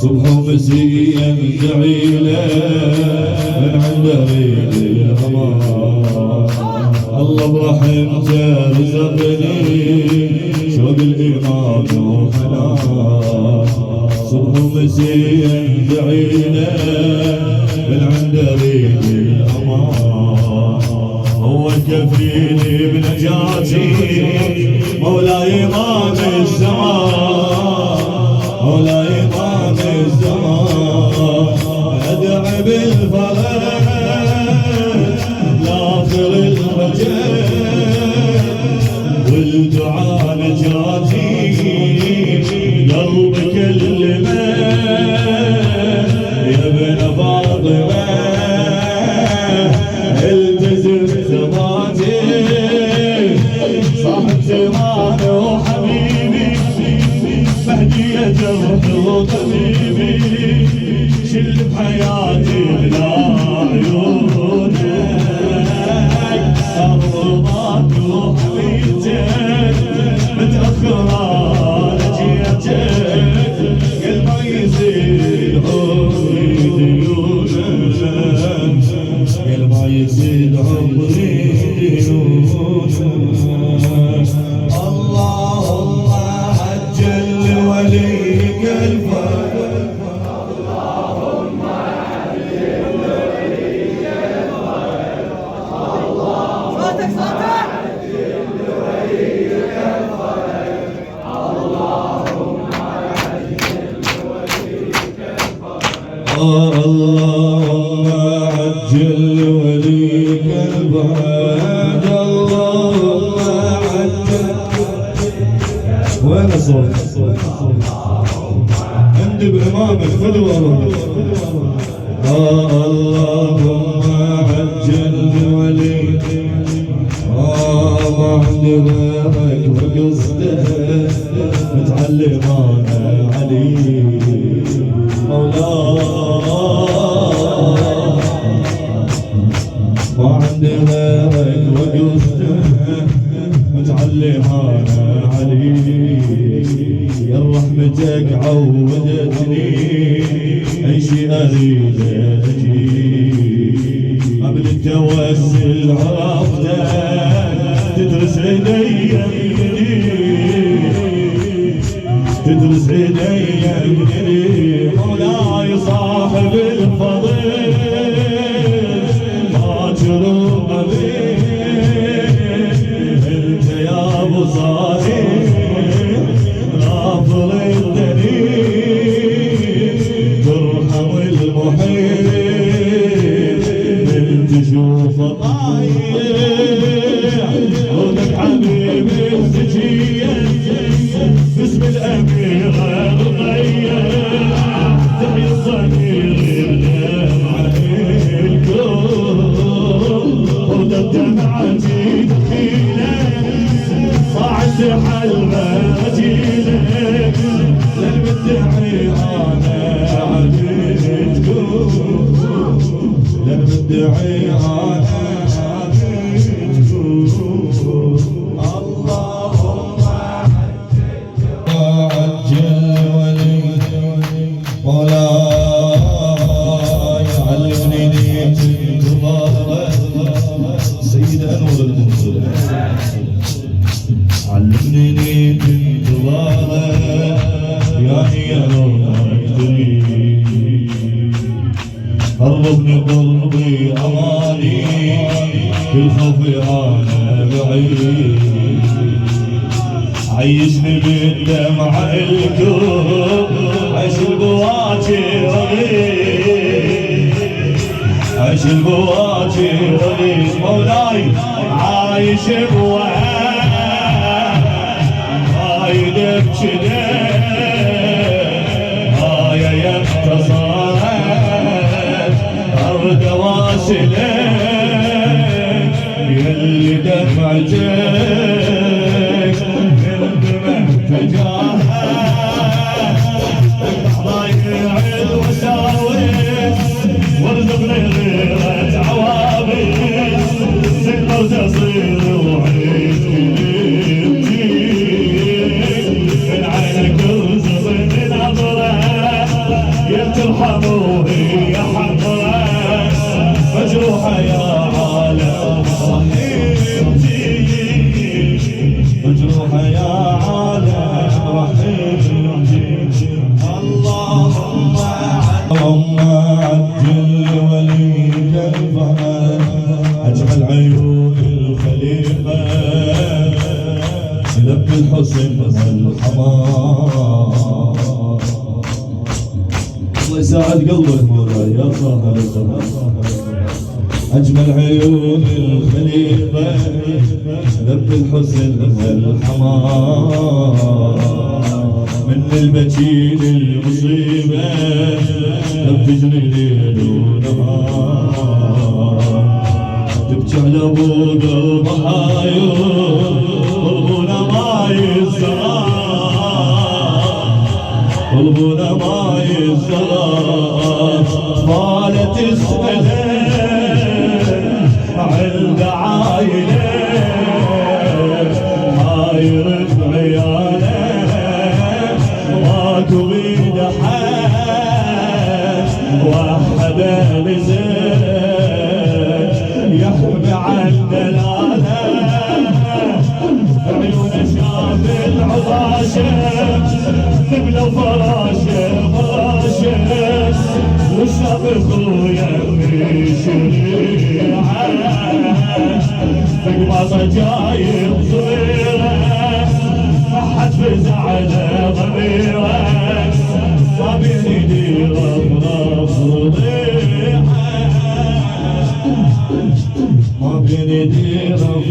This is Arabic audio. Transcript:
صبح ومسيء ندعي له من عند ريد الأمان. الله برحمته رزقني شوق الإيمان وحنان. صبح ومسيء ندعي له من عند ريد الأمان. هو كفيني بنجاتي مولاي إمام الزمان. مولاي إمام الزمان أدعي بالفرج لآخر الرجال والدعاء نجاتي قلبي كلمه يا ابن فاطمه التزم ثباتي صاحب زمانه وحبيبي مهدية جرح وطبيبي شل بحياتي بلا عيونك أرضاك وحبيتك متأخرة لجيتك قل ما يزيد عمري ديونك قل ما يزيد عمري ديونك. اللهم عجل وليك الفرج. اللهم عجل وليك الفرج. اللهم عجل وليك الفرج. اللهم عجل وليك الفرج. اللهم عجل وليك الفرج. اللهم عجل. وين الصوت؟ عندي بإمامك فدوى. اللهم عجل وليك. ما عندي غيرك وقصدك متعلم انا علي مولاي. ما عندي غيرك وقصدك متعلم انا علي. يا رحمتك عودتني اي شيء اريد اجيب. قبل التوسل عرفتك تدرس عيني تدرس عيني مولاي صاحب الفضل باكر وقبيل انت يا ابو صالح غافر الدليل ترحم المحيط من تشوف طايح ودك حبيب الزكية باسم الأميرة رقية تحيي الصغير بدمع الكون ودك دمعتي تحيلك صاعد حلمتيلك للمدعي أنا عبيدكم للمدعي أنا علمني انتظاره يا هي روحي قربني قربي اماني كل خوفي انا بعيد عيشني بالدمع الكوب عيش البواكر رغيف عيش البواكر رغيف مولاي عايش بوعي رايدك جده هاي يختصرت ارض واسلك يلي دمعتك الدمع تجاهك ضايع الوساوس وارزقني غيرة عوابس سكر تصير وعيش كلمتي من عينك يسعد قلبك مولاي يا طاهر أجمل عيون الخليفة ذب الحزن والحمار من البجيل المصيبة ذبجني ليل ونهار تبكي على ابو قلب حاير قلبنا ما يزال قلبنا ما يزال ما تسأل عند عايله حاير بعياله ما تريد حد وحد نزل يحمي عن دلاله عيون شاف العطاشه نبله فراشه وشاف اخويا شريعه فقماصه جايب صغيره ما حد فزعله ضميره ما بين يديره فضيحه ما بين يديره